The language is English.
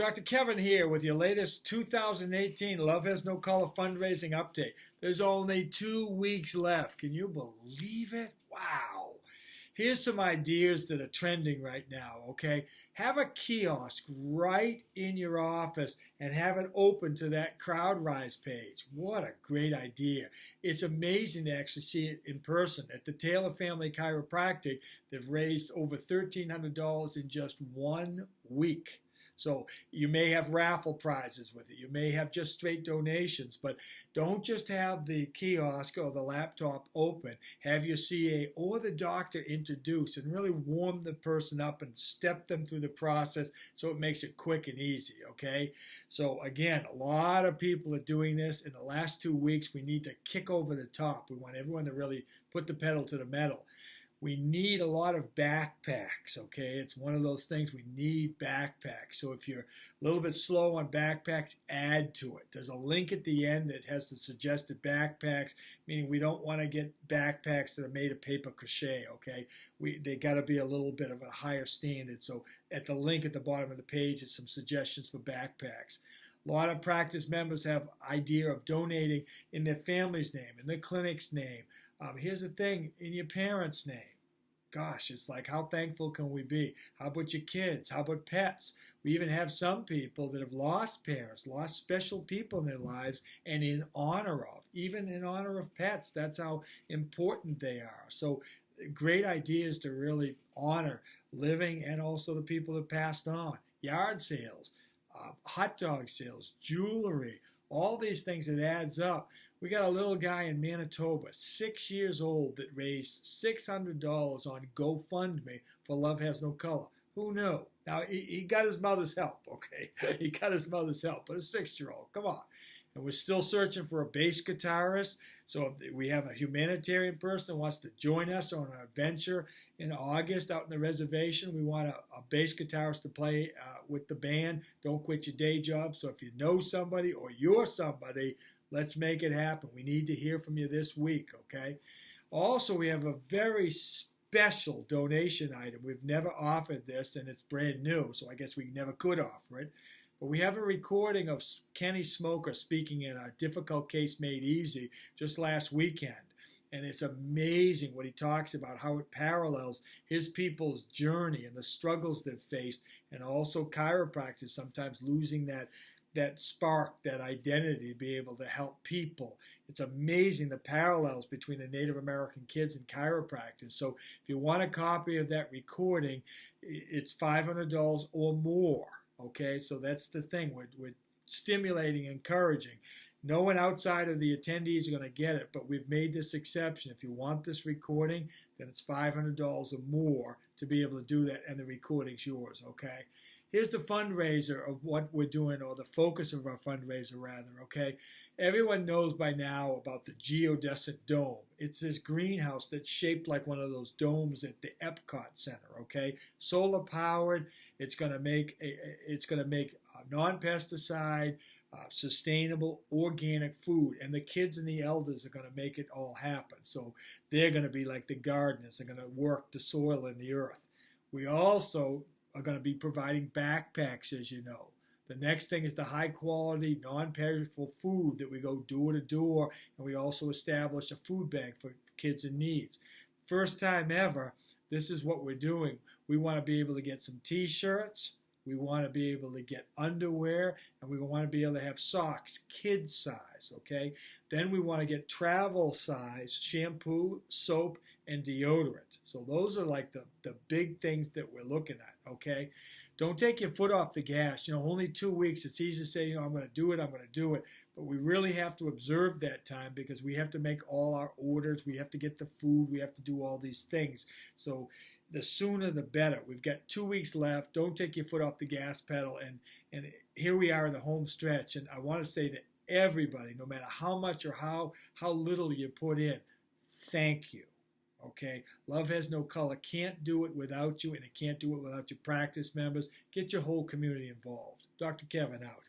Dr. Kevin here with your latest 2018 Love Has No Color fundraising update. There's only 2 weeks left. Can you believe it? Wow. Here's some ideas that are trending right now, okay? Have a kiosk right in your office and have it open to that CrowdRise page. What a great idea. It's amazing to actually see it in person. At the Taylor Family Chiropractic, they've raised over $1,300 in just 1 week. So you may have raffle prizes with it. You may have just straight donations, but don't just have the kiosk or the laptop open. Have your CA or the doctor introduce and really warm the person up and step them through the process so it makes it quick and easy, okay? So again, a lot of people are doing this. In the last 2 weeks, we need to kick over the top. We want everyone to really put the pedal to the metal. We need a lot of backpacks, okay? It's one of those things, we need backpacks. So if you're a little bit slow on backpacks, add to it. There's a link at the end that has the suggested backpacks, meaning we don't want to get backpacks that are made of paper crochet, okay? They got to be a little bit of a higher standard. So at the link at the bottom of the page, it's some suggestions for backpacks. A lot of practice members have idea of donating in their family's name, in the clinic's name. Here's the thing, in your parents' name. Gosh, it's like, how thankful can we be? How about your kids? How about pets? We even have some people that have lost parents, lost special people in their lives, and in honor of, even in honor of pets. That's how important they are. So great ideas to really honor living and also the people that passed on. Yard sales, hot dog sales, jewelry, all these things that adds up. We got a little guy in Manitoba, 6 years old, that raised $600 on GoFundMe for Love Has No Color. Who knew? Now, he got his mother's help, okay? He got his mother's help, but a 6-year-old, come on. And we're still searching for a bass guitarist. So if we have a humanitarian person who wants to join us on an adventure in August out in the reservation. We want a bass guitarist to play with the band. Don't quit your day job. So if you know somebody or you're somebody, let's make it happen. We need to hear from you this week, okay? Also, we have a very special donation item. We've never offered this, and it's brand new, so I guess we never could offer it. But we have a recording of Kenny Smoker speaking in a Difficult Case Made Easy just last weekend. And it's amazing what he talks about, how it parallels his people's journey and the struggles they've faced, and also chiropractors sometimes losing that spark, that identity to be able to help people. It's amazing the parallels between the Native American kids and chiropractors. So if you want a copy of that recording, it's $500 or more. Okay, so that's the thing. We're stimulating, encouraging. No one outside of the attendees are going to get it, but we've made this exception. If you want this recording, then it's $500 or more to be able to do that, and the recording's yours, okay? Here's the fundraiser of what we're doing, or the focus of our fundraiser, rather, okay? Everyone knows by now about the geodesic dome. It's this greenhouse that's shaped like one of those domes at the Epcot Center, okay? Solar powered. It's going to make non-pesticide, sustainable, organic food, and the kids and the elders are going to make it all happen. So they're going to be like the gardeners. They're going to work the soil and the earth. We also are going to be providing backpacks, as you know. The next thing is the high-quality, non-perishable food that we go door to door, and we also establish a food bank for kids in needs. First time ever, this is what we're doing. We want to be able to get some T-shirts, we want to be able to get underwear, and we want to be able to have socks, kid size, okay? Then we want to get travel size shampoo, soap, and deodorant. So those are like the big things that we're looking at, okay? Don't take your foot off the gas. Only 2 weeks. It's easy to say, I'm going to do it. But we really have to observe that time, because we have to make all our orders. We have to get the food. We have to do all these things. So the sooner the better. We've got 2 weeks left. Don't take your foot off the gas pedal. And here we are in the home stretch. And I want to say to everybody, no matter how much or how little you put in, thank you. Okay, Love Has No Color can't do it without you, and it can't do it without your practice members. Get your whole community involved. Dr. Kevin out.